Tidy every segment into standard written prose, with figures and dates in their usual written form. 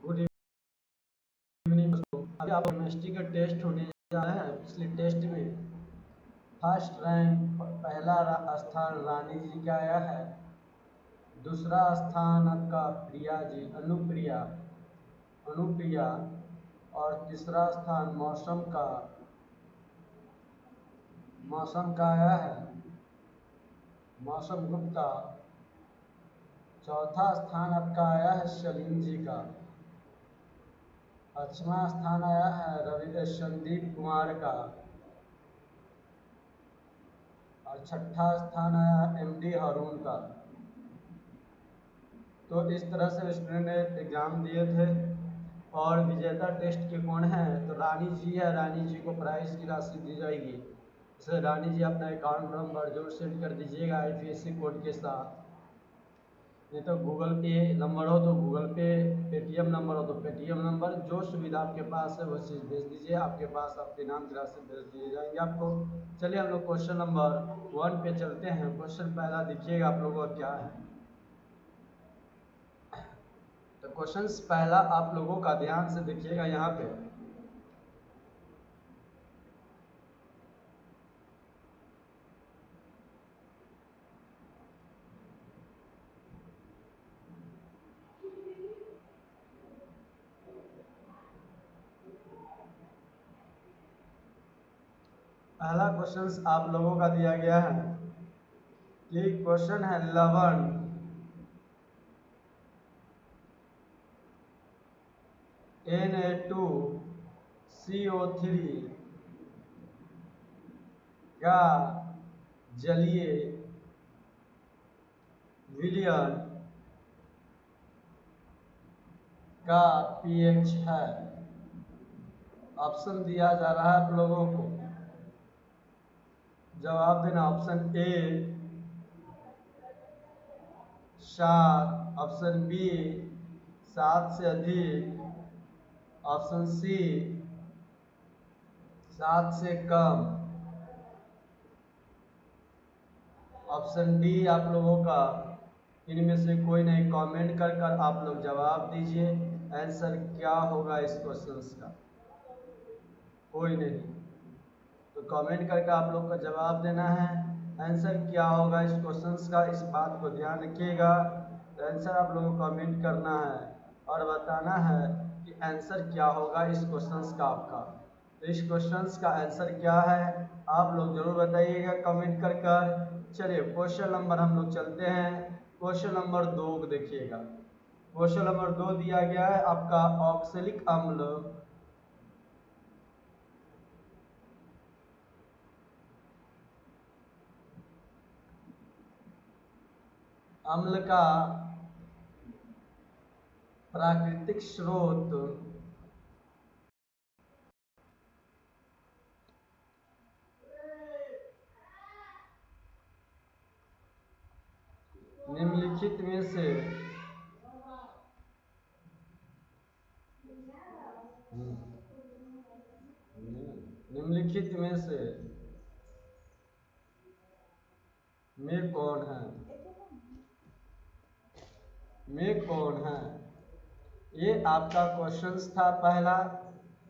Good evening दोस्तों। अभी आप केमिस्ट्री का टेस्ट होने जा रहा है। पिछले टेस्ट में फर्स्ट रैंक स्थान रानी जी का आया है। दूसरा स्थान आपका प्रिया जी अनुप्रिया और तीसरा स्थान मौसम का आया है मौसम गुप्ता। चौथा स्थान आपका आया है सलीम जी का। पांचवा स्थान आया है रवि संदीप कुमार का और छठा स्थान आया एमडी हारून का। तो इस तरह से स्टूडेंट ने एग्ज़ाम दिए थे और विजेता टेस्ट के कौन हैं तो रानी जी है। रानी जी को प्राइज़ की राशि दी जाएगी। इसलिए रानी जी अपना अकाउंट नंबर जरूर सेंड कर दीजिएगा IPSC कोड के साथ। नहीं तो गूगल पे नंबर हो तो गूगल पे, पेटीएम नंबर हो तो पेटीएम नंबर, जो सुविधा आपके पास है वो चीज़ भेज दीजिए। आपके पास आपके नाम की राशि भेज दिए जाएंगे आपको। चलिए हम लोग क्वेश्चन नंबर 1 पे चलते हैं। क्वेश्चन पहला देखिएगा आप लोगों का क्या है। तो क्वेश्चन पहला आप लोगों का ध्यान से देखिएगा यहाँ पे। पहला क्वेश्चन आप लोगों का दिया गया है कि क्वेश्चन है लवण Na2CO3 का जलीय विलयन का pH है। ऑप्शन दिया जा रहा है आप लोगों को, जवाब देना। ऑप्शन ए 7, ऑप्शन बी 7 से अधिक, ऑप्शन सी 7 से कम, ऑप्शन डी आप लोगों का इनमें से कोई नहीं। कमेंट कर कर आप लोग जवाब दीजिए। आंसर क्या होगा इस क्वेश्चन का, कोई नहीं। तो कमेंट करके आप लोग का जवाब देना है। आंसर क्या होगा इस क्वेश्चन का, इस बात को ध्यान रखिएगा। तो आंसर आप लोगों को कमेंट करना है और बताना है कि आंसर क्या होगा इस क्वेश्चन का आपका। तो इस क्वेश्चन का आंसर क्या है आप लोग जरूर बताइएगा कमेंट कर कर। चलिए क्वेश्चन नंबर हम लोग चलते हैं। क्वेश्चन नंबर 2 को देखिएगा। क्वेश्चन नंबर 2 दिया गया है आपका ऑक्सैलिक अम्ल का प्राकृतिक स्रोत निम्नलिखित में से में कौन है। ये आपका क्वेश्चन था पहला।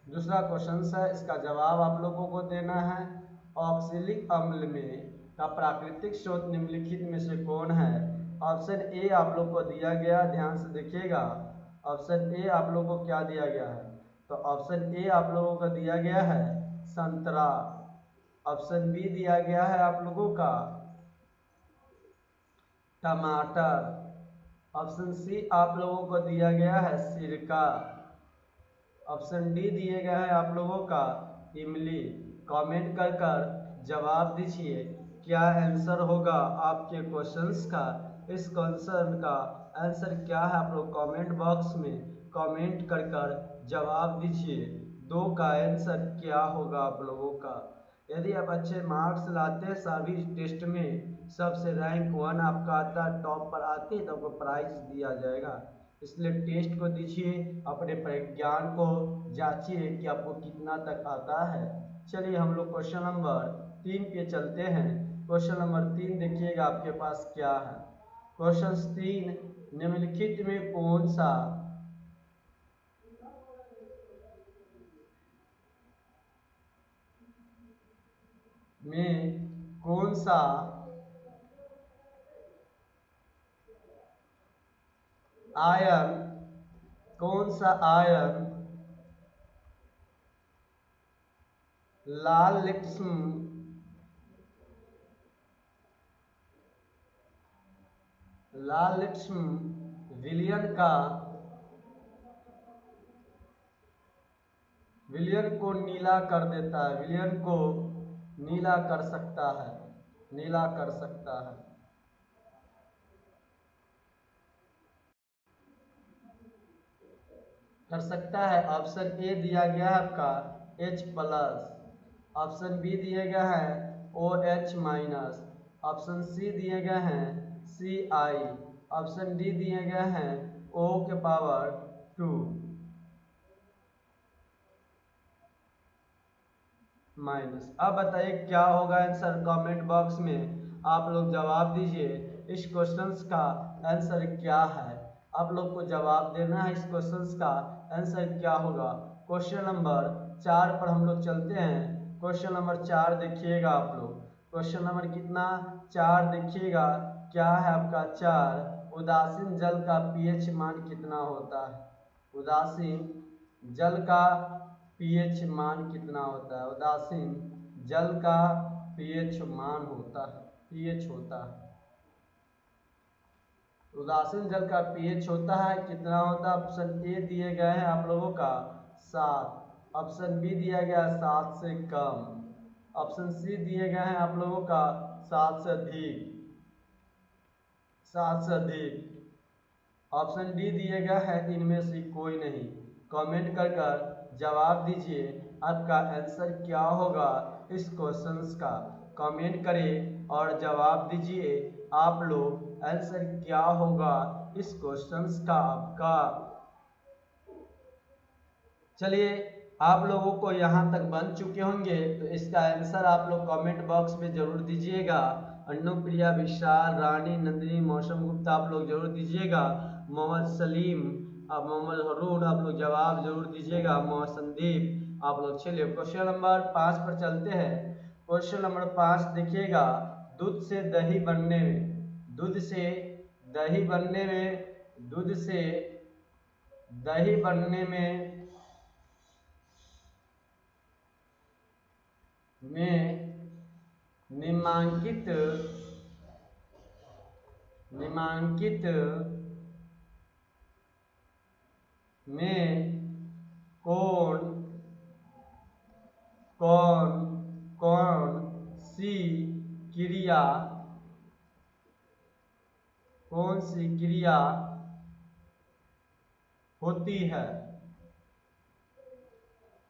दूसरा क्वेश्चन है, इसका जवाब आप लोगों को देना है। ऑक्सैलिक अम्ल में का प्राकृतिक स्रोत निम्नलिखित में से कौन है। ऑप्शन ए आप लोग को दिया गया, ध्यान से देखिएगा। ऑप्शन ए आप लोगों को क्या दिया गया है, तो ऑप्शन ए आप लोगों को दिया गया है संतरा। ऑप्शन बी दिया गया है आप लोगों का टमाटर। ऑप्शन सी आप लोगों को दिया गया है सिरका। ऑप्शन डी दिए गए हैं आप लोगों का इमली। कमेंट कर कर जवाब दीजिए क्या आंसर होगा आपके क्वेश्चंस का। इस क्वेश्चन का आंसर क्या है आप लोग कमेंट बॉक्स में कमेंट कर कर जवाब दीजिए। 2 का आंसर क्या होगा आप लोगों का। यदि आप अच्छे मार्क्स लाते हैं सभी टेस्ट में, सबसे रैंक 1 आपका आता, टॉप पर आते तो आपको प्राइज दिया जाएगा। इसलिए टेस्ट को दीजिए, अपने ज्ञान को जांचिए कि आपको कितना तक आता है। चलिए हम लोग क्वेश्चन नंबर 3 पे चलते हैं। क्वेश्चन नंबर 3 देखिएगा आपके पास क्या है। क्वेश्चन 3, निम्नलिखित में कौन सा में कौन सा आयन लाल लिप्सम विलयन को नीला कर देता है, विलयन को नीला कर सकता है, नीला कर सकता है। कर सकता है ऑप्शन ए दिया गया है आपका H+, ऑप्शन बी दिए गए हैं OH-, ऑप्शन सी दिए गए हैं Ci, ऑप्शन डी दिए गए हैं O⁻²। माइनस। अब बताइए क्या होगा आंसर, कमेंट बॉक्स में आप लोग जवाब दीजिए। इस क्वेश्चंस का आंसर क्या है, आप लोग को जवाब देना है। इस क्वेश्चंस का आंसर क्या होगा। क्वेश्चन नंबर 4 पर हम लोग चलते हैं। क्वेश्चन नंबर 4 देखिएगा आप लोग। क्वेश्चन नंबर कितना 4 देखिएगा, क्या है आपका 4। उदासीन जल का पीएच मान कितना होता है। उदासीन जल का पीएच मान कितना होता है। उदासीन जल का पीएच मान होता है, पीएच होता है। उदासीन जल का पीएच होता है कितना होता है। ऑप्शन ए दिए गए हैं आप लोगों का 7, ऑप्शन बी दिया गया 7 से कम, ऑप्शन सी दिए गए हैं आप लोगों का 7 से अधिक, 7 से अधिक, ऑप्शन डी दिए गया है इनमें से कोई नहीं। कमेंट कर जवाब दीजिए आपका आंसर क्या होगा इस क्वेश्चंस का। कमेंट करें और जवाब दीजिए आप लोग आंसर क्या होगा इस क्वेश्चंस का आपका। चलिए आप लोगों को यहाँ तक बन चुके होंगे तो इसका आंसर आप लोग कमेंट बॉक्स में जरूर दीजिएगा। अनुप्रिया, विशाल, रानी, नंदिनी, मौसम गुप्ता आप लोग जरूर दीजिएगा। मोहम्मद सलीम, अब मोहम्मद हरूण आप लोग जवाब जरूर दीजिएगा। मोहम्मद संदीप आप लोग। चलिए क्वेश्चन नंबर 5 पर चलते हैं। क्वेश्चन नंबर 5 देखिएगा, दूध से दही बनने में, दूध से दही बनने में, दूध से दही बनने में निम्नांकित में कौन सी क्रिया होती है।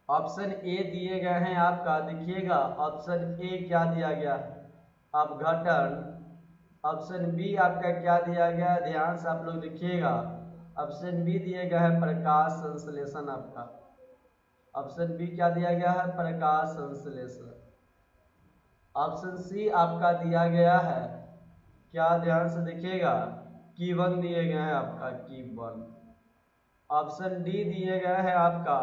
ऑप्शन ए दिए गए हैं आपका, देखिएगा ऑप्शन ए क्या दिया गया है, अपघटन। ऑप्शन बी आपका क्या दिया गया है, ध्यान से आप लोग देखिएगा। ऑप्शन बी दिए गए हैं प्रकाश संश्लेषण आपका। ऑप्शन बी क्या दिया गया है, प्रकाश संश्लेषण। ऑप्शन सी आपका दिया गया है क्या, ध्यान से देखिएगा, कीवन दिए गए हैं आपका, कीवन। ऑप्शन डी दिए गए हैं आपका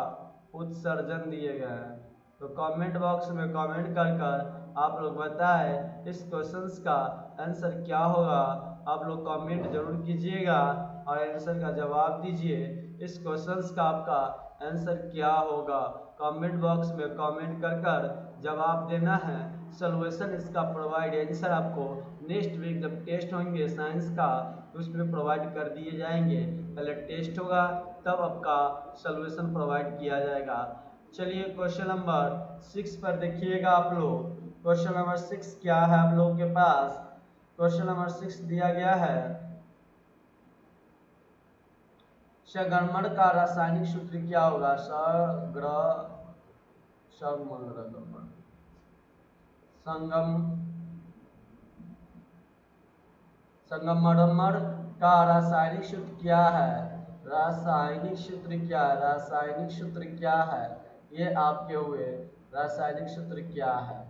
उत्सर्जन दिए गए हैं। तो कमेंट बॉक्स में कमेंट कर आप लोग बताएं इस क्वेश्चंस का आंसर क्या होगा। आप लोग कमेंट जरूर कीजिएगा और आंसर का जवाब दीजिए। इस क्वेश्चंस का आपका आंसर क्या होगा, कमेंट बॉक्स में कमेंट कर जवाब देना है। सॉल्यूशन इसका प्रोवाइड, आंसर आपको नेक्स्ट वीक जब टेस्ट होंगे साइंस का तो उसमें प्रोवाइड कर दिए जाएंगे। पहले टेस्ट होगा तब आपका सॉल्यूशन प्रोवाइड किया जाएगा। चलिए क्वेश्चन नंबर 6 पर देखिएगा आप लोग। क्वेश्चन नंबर 6 क्या है आप लोगों के पास। क्वेश्चन नंबर 6 दिया गया है, संगमरमर का रासायनिक सूत्र क्या होगा। संगमरमर का रासायनिक सूत्र क्या है। रासायनिक सूत्र क्या है, रासायनिक सूत्र क्या है, ये आपके हुए रासायनिक सूत्र क्या है।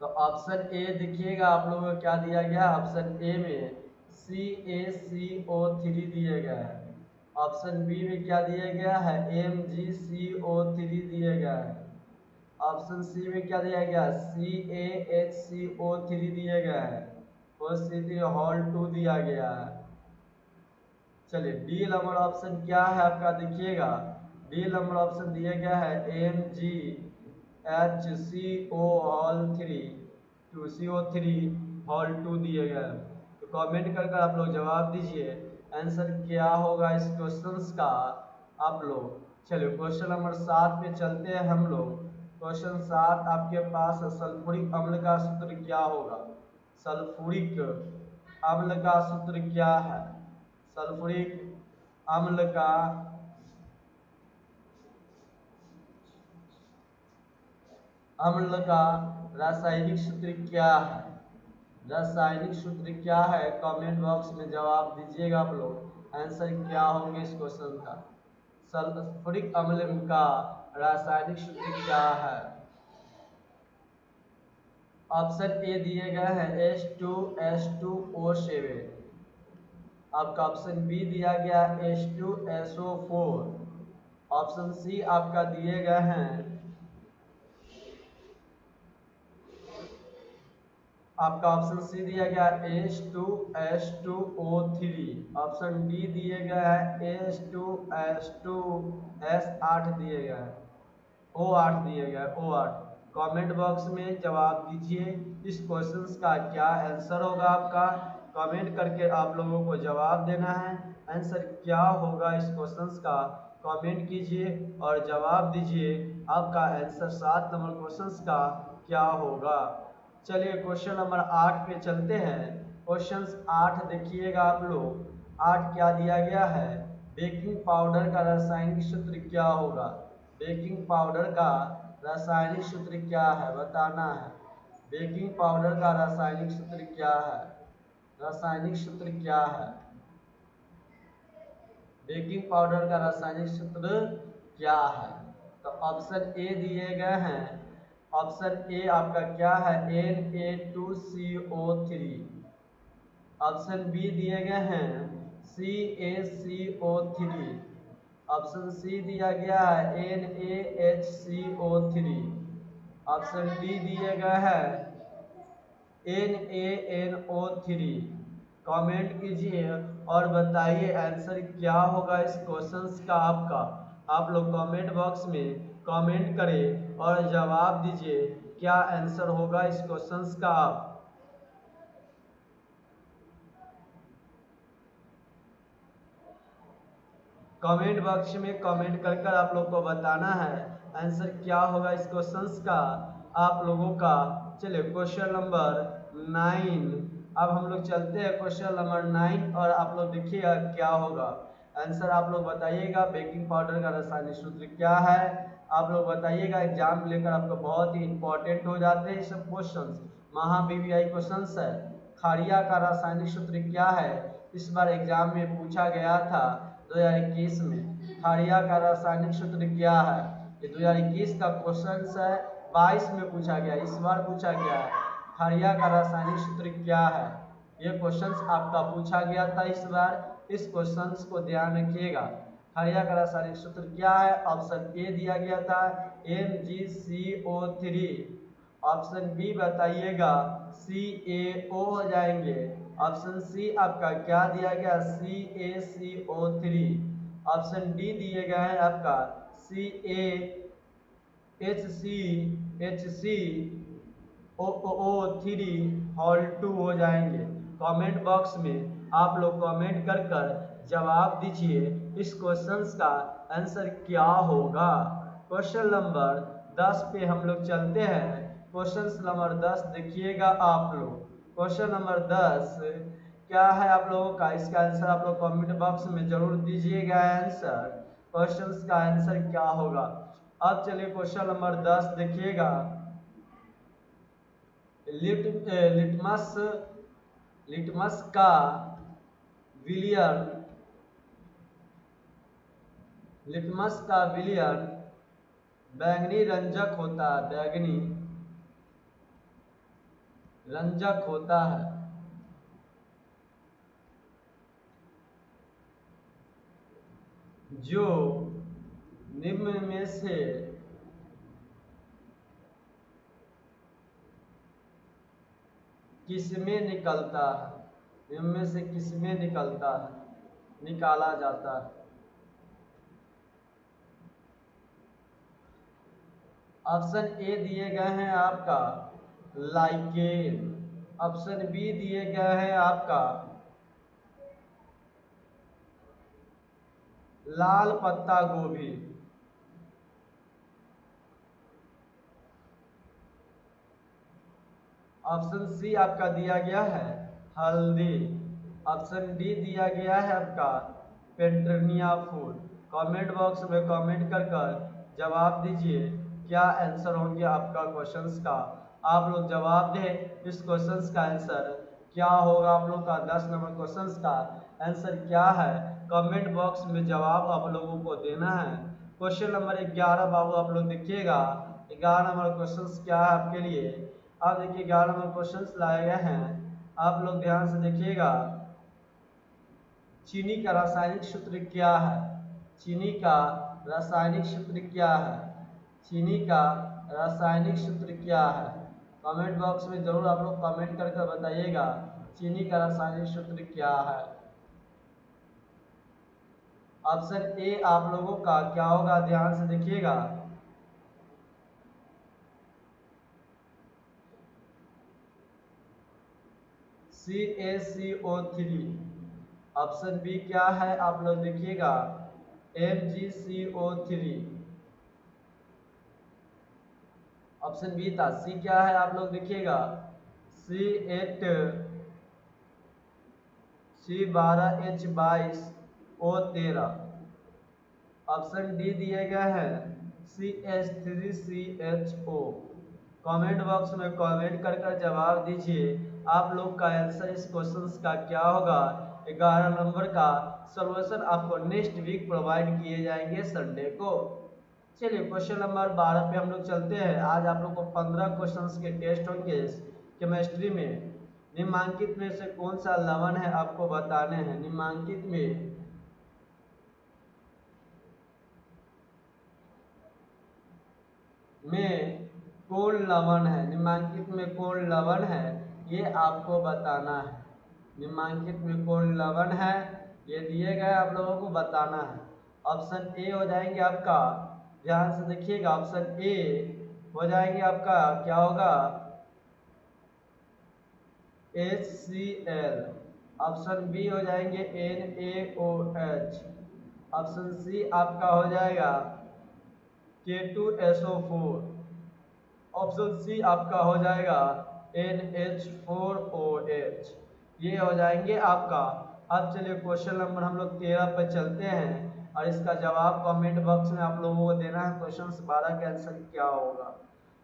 तो ऑप्शन ए देखिएगा आप लोगों को क्या दिया गया, ऑप्शन ए में CaCO3 दिए गए हैं। ऑप्शन बी में क्या दिया गया है, MgCO3 दिए गए हैं। ऑप्शन सी में क्या दिया गया, CaHCO3 दिया गया है, और सी हॉल 2 दिया गया है। चलिए डी नंबर ऑप्शन क्या है आपका, देखिएगा डी नंबर ऑप्शन दिया गया है MgHCO हॉल 3 CO3 हॉल 2 दिए गए हैं। तो कमेंट कर कर आप लोग जवाब दीजिए आंसर क्या होगा इस क्वेश्चन का आप लोग। चलिए क्वेश्चन नंबर 7 पे चलते हैं हम लोग। क्वेश्चन 7 आपके पास सल्फ्यूरिक अम्ल का सूत्र क्या होगा। सल्फ्यूरिक अम्ल का सूत्र क्या है, सल्फ्यूरिक अम्ल का रासायनिक सूत्र क्या है, रासायनिक सूत्र क्या है, कमेंट बॉक्स में जवाब दीजिएगा आप लोग आंसर क्या होंगे इस क्वेश्चन का। सल्फ्यूरिक अम्ल का रासायनिक सूत्र क्या है। ऑप्शन ए दिए गए हैं H2SO7, आपका ऑप्शन बी दिया गया H2SO4, ऑप्शन सी आपका दिए गए हैं, आपका ऑप्शन सी दिया गया H2H2O3, ऑप्शन डी दिए गए हैं H2S8 दिए गए हैं, O8 दिए गए O8। कमेंट बॉक्स में जवाब दीजिए इस क्वेश्चन का क्या आंसर होगा आपका। कमेंट करके आप लोगों को जवाब देना है आंसर क्या होगा इस क्वेश्चन का। कमेंट कीजिए और जवाब दीजिए आपका आंसर 7 नंबर क्वेश्चन का क्या होगा। चलिए क्वेश्चन नंबर 8 पे चलते हैं। क्वेश्चन 8 देखिएगा आप लोग। 8 क्या दिया गया है, बेकिंग पाउडर का रासायनिक सूत्र क्या होगा। बेकिंग पाउडर का रासायनिक सूत्र क्या है बताना है। बेकिंग पाउडर का रासायनिक सूत्र क्या है, रासायनिक सूत्र क्या है, बेकिंग पाउडर का रासायनिक सूत्र क्या है। तो ऑप्शन ए दिए गए हैं, ऑप्शन ए आपका क्या है Na2CO3, ऑप्शन बी दिए गए हैं CaCO3, ऑप्शन सी दिया गया है NaHCO3, ऑप्शन डी दिए गए हैं NaNO3। कमेंट कीजिए और बताइए आंसर क्या होगा इस क्वेश्चन का आपका। आप लोग कमेंट बॉक्स में कमेंट करें और जवाब दीजिए क्या आंसर होगा इस क्वेश्चन का आप। कमेंट बॉक्स में कमेंट कर कर आप लोग को बताना है आंसर क्या होगा इस क्वेश्चन का आप लोगों का। चलिए क्वेश्चन नंबर 9 अब हम लोग चलते हैं क्वेश्चन नंबर 9 और आप लोग देखिएगा क्या होगा आंसर। आप लोग बताइएगा बेकिंग पाउडर का रासायनिक सूत्र क्या है। आप लोग बताइएगा, एग्जाम लेकर आपको बहुत ही इंपॉर्टेंट हो जाते हैं सब क्वेश्चन, महा BVI क्वेश्चन है। खारिया का रासायनिक सूत्र क्या है, इस बार एग्जाम में पूछा गया था 2021 में। खारिया का रासायनिक सूत्र क्या है, ये 2021 का क्वेश्चन है, 22 में पूछा गया, इस बार पूछा गया है खारिया का रासायनिक सूत्र क्या है। ये क्वेश्चन आपका पूछा गया था इस बार, इस क्वेश्चन को ध्यान रखिएगा। खारिया का रासायनिक सूत्र क्या है, ऑप्शन ए दिया गया था MgCO3, ऑप्शन बी बताइएगा CaO हो जाएंगे, ऑप्शन सी आपका क्या दिया गया CaCO3, ऑप्शन डी दिए गए हैं आपका CaHCO3 हॉल 2 हो जाएंगे। कमेंट बॉक्स में आप लोग कमेंट कर कर जवाब दीजिए इस क्वेश्चन का आंसर क्या होगा। क्वेश्चन नंबर 10 पे हम लोग चलते हैं। क्वेश्चन नंबर 10 देखिएगा आप लोग। क्वेश्चन नंबर 10 क्या है आप लोगों का, इसका आंसर आप लोग कमेंट बॉक्स में जरूर दीजिएगा आंसर। क्वेश्चन का आंसर क्या होगा। अब चलिए क्वेश्चन नंबर 10 देखिएगा। लिटमस लिटमस का विलियन, लिटमस का विलियन बैंगनी रंजक होता है, बैंगनी रंजक होता है जो निम्न में से किसमें निकलता है, इनमें से किसमें निकलता है, निकाला जाता है। ऑप्शन ए दिए गए हैं आपका लाइकेन, ऑप्शन बी दिए गए हैं आपका लाल पत्ता गोभी, ऑप्शन सी आपका दिया गया है हल्दी, ऑप्शन डी दिया गया है आपका पेट्रोनिया फूड। कमेंट बॉक्स में कमेंट कर कर जवाब दीजिए क्या आंसर होंगे आपका क्वेश्चंस का। आप लोग जवाब दें इस क्वेश्चंस का आंसर क्या होगा, आप लोग का 10 नंबर क्वेश्चंस का आंसर क्या है, कमेंट बॉक्स में जवाब आप लोगों को देना है। क्वेश्चन नंबर 11 बाबू आप लोग देखिएगा, 11 नंबर क्वेश्चंस क्या है आपके लिए। अब देखिए 11 नंबर क्वेश्चंस लाए गए हैं, आप लोग ध्यान से देखिएगा। चीनी का रासायनिक सूत्र क्या है, चीनी का रासायनिक सूत्र क्या है, चीनी का रासायनिक सूत्र क्या है। कमेंट बॉक्स में जरूर आप लोग कमेंट करके बताइएगा चीनी का रासायनिक सूत्र क्या है। ऑप्शन ए आप लोगों का क्या होगा, ध्यान से देखिएगा। CaCO3। ऑप्शन बी क्या है आप लोग देखिएगा MgCO3। ऑप्शन बी था, सी क्या है आप लोग देखिएगा C12H22O13। ऑप्शन डी दिए गए हैं CH3CHO। कमेंट बॉक्स में कमेंट कर कर जवाब दीजिए आप लोग का आंसर इस क्वेश्चन का क्या होगा। 11 नंबर का सॉल्यूशन आपको नेक्स्ट वीक प्रोवाइड किए जाएंगे संडे को। चलिए क्वेश्चन नंबर 12 पे हम लोग चलते हैं। आज आप लोग को 15 क्वेश्चंस के टेस्ट होंगे केमिस्ट्री में। निम्नलिखित में से कौन सा लवण है आपको बताने हैं, निम्नलिखित में कौन लवण है, निम्नलिखित में कौन लवण है ये आपको बताना है। निम्नलिखित में कौन लवण है ये दिए गए आप लोगों को बताना है। ऑप्शन ए हो जाएंगे आपका, ध्यान से देखिएगा, ऑप्शन ए हो जाएंगे आपका क्या होगा HCl, ऑप्शन बी हो जाएंगे NaOH, ऑप्शन सी आपका हो जाएगा K2SO4, ऑप्शन सी आपका हो जाएगा NH4OH। ये हो जाएंगे आपका। अब चलिए क्वेश्चन नंबर हम लोग 13 पर चलते हैं और इसका जवाब कमेंट बॉक्स में आप लोगों को देना है। क्वेश्चन 12 का आंसर क्या होगा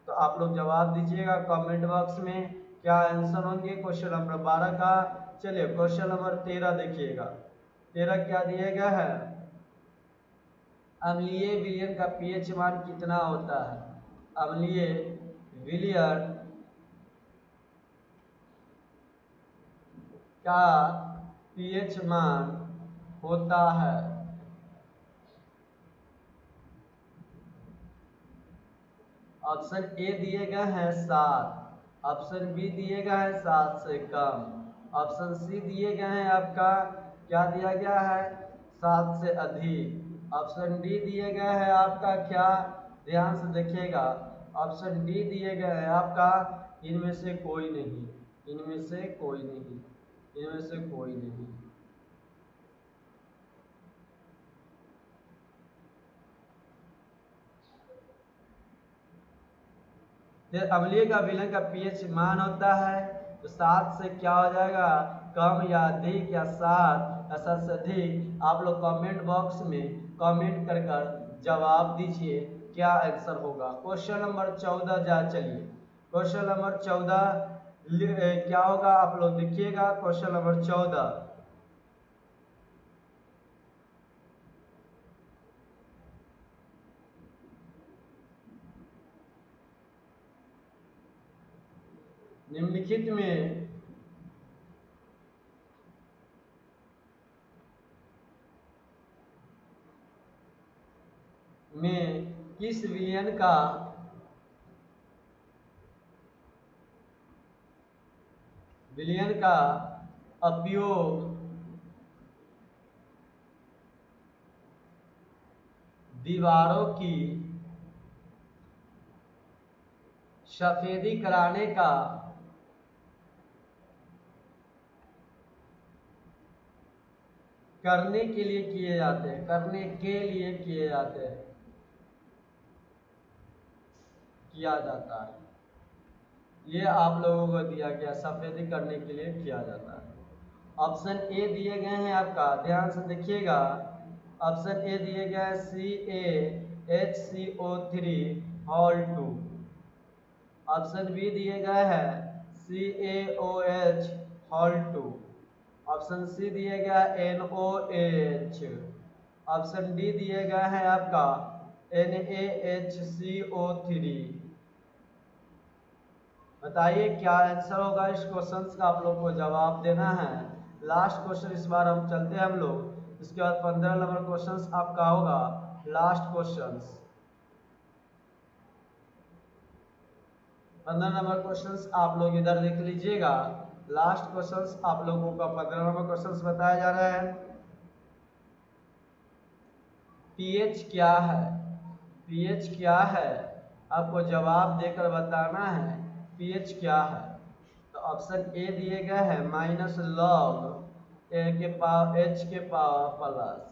तो आप लोग जवाब दीजिएगा कमेंट बॉक्स में क्या आंसर होंगे क्वेश्चन नंबर 12 का। चलिए क्वेश्चन नंबर 13 देखिएगा, 13 क्या दिया गया है, अम्लीय विलयन का पीएच मान कितना होता है, अम्लीय विलयन का पीएच मान होता है। ऑप्शन ए दिए गए हैं 7, ऑप्शन बी दिए गए हैं 7 से कम, ऑप्शन सी दिए गए हैं आपका क्या दिया गया है 7 से अधिक, ऑप्शन डी दिए गए हैं आपका क्या, ध्यान से देखिएगा, ऑप्शन डी दिए गए हैं आपका इनमें से कोई नहीं, इनमें से कोई नहीं, इनमें से कोई नहीं। अम्लीय का विलयन का पीएच मान होता है तो 7 से क्या हो जाएगा कम या अधिक या 7 या 7 से अधिक। आप लोग कमेंट बॉक्स में कमेंट कर कर जवाब दीजिए क्या आंसर होगा। क्वेश्चन नंबर 14 जा चलिए, क्वेश्चन नंबर 14 क्या होगा आप लोग देखिएगा। क्वेश्चन नंबर 14 निम्नलिखित में किस विलयन बिलियन का उपयोग दीवारों की सफेदी कराने का करने के लिए किए जाते हैं, करने के लिए किए जाते हैं, किया जाता है। ये आप लोगों को दिया गया, सफेदी करने के लिए किया जाता है। ऑप्शन ए दिए गए हैं आपका, ध्यान से देखिएगा। ऑप्शन ए दिए गए हैं CaHCO3 हॉल 2। ऑप्शन बी दिए गए हैं CaOH हॉल 2। ऑप्शन सी दिए गया है NOH। ऑप्शन डी दिए गए हैं आपका NaHCO3। बताइए क्या आंसर होगा इस क्वेश्चन का, आप लोग को जवाब देना है। लास्ट क्वेश्चन इस बार हम चलते हैं हम लोग, इसके बाद 15 नंबर क्वेश्चन आपका होगा लास्ट क्वेश्चन। 15 नंबर क्वेश्चन आप लोग इधर देख लीजिएगा। लास्ट क्वेश्चन आप लोगों का 15 नंबर क्वेश्चन बताया जा रहा है। पीएच क्या है? पीएच क्या है आपको जवाब देकर बताना है। पीएच क्या है? तो ऑप्शन ए दिए गए हैं -log ए के पावर एच के पावर प्लस।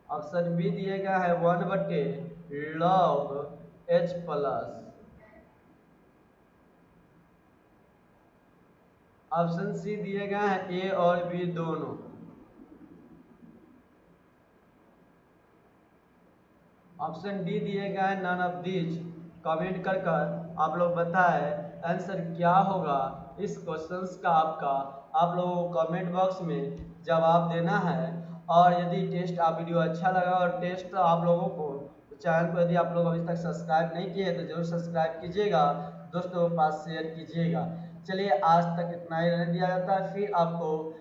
ऑप्शन बी दिए गए हैं 1/log H plus. Option C दिए गए हैं ए और बी दोनों। ऑप्शन डी दिए गए हैं नन ऑफ दीज। कमेंट कर आप लोग बताएं आंसर क्या होगा इस क्वेश्चंस का आपका। आप लोगों को कमेंट बॉक्स में जवाब देना है। और यदि टेस्ट आप वीडियो अच्छा लगा और टेस्ट आप लोगों को चैनल को यदि आप लोग अभी तक सब्सक्राइब नहीं किए तो जरूर सब्सक्राइब कीजिएगा, दोस्तों के पास शेयर कीजिएगा। चलिए आज तक इतना ही रहने दिया जाता है, फिर आपको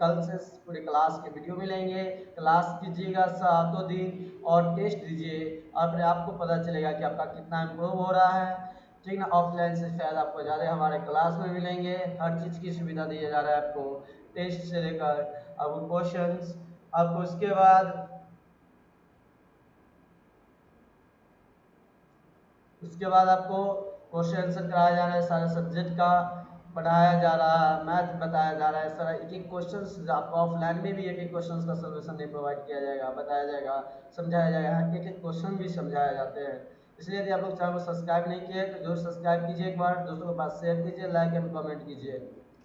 कल से पूरी क्लास के वीडियो मिलेंगे। क्लास कीजिएगा सातों दिन और टेस्ट दीजिए, अपने आपको पता चलेगा कि आपका कितना इम्प्रूव हो रहा है। ठीक ना, ऑफलाइन से शायद आपको ज़्यादा हमारे क्लास में मिलेंगे। हर चीज़ की सुविधा दिया जा रहा है आपको, टेस्ट से लेकर आपको क्वेश्चंस, आपको उसके बाद आपको क्वेश्चन आंसर कराया जा रहा है, सारे सब्जेक्ट का पढ़ाया जा रहा है, मैथ बताया जा रहा है। सारा एक एक क्वेश्चन आपको ऑफलाइन में भी एक एक क्वेश्चन का सोल्यूशन नहीं प्रोवाइड किया जाएगा, बताया जाएगा, समझाया जाएगा। एक एक क्वेश्चन भी समझाए जाते हैं। इसलिए यदि आप लोग चैनल को सब्सक्राइब नहीं किए तो जरूर सब्सक्राइब कीजिए, एक बार दोस्तों के पास शेयर कीजिए, लाइक एंड कमेंट कीजिए।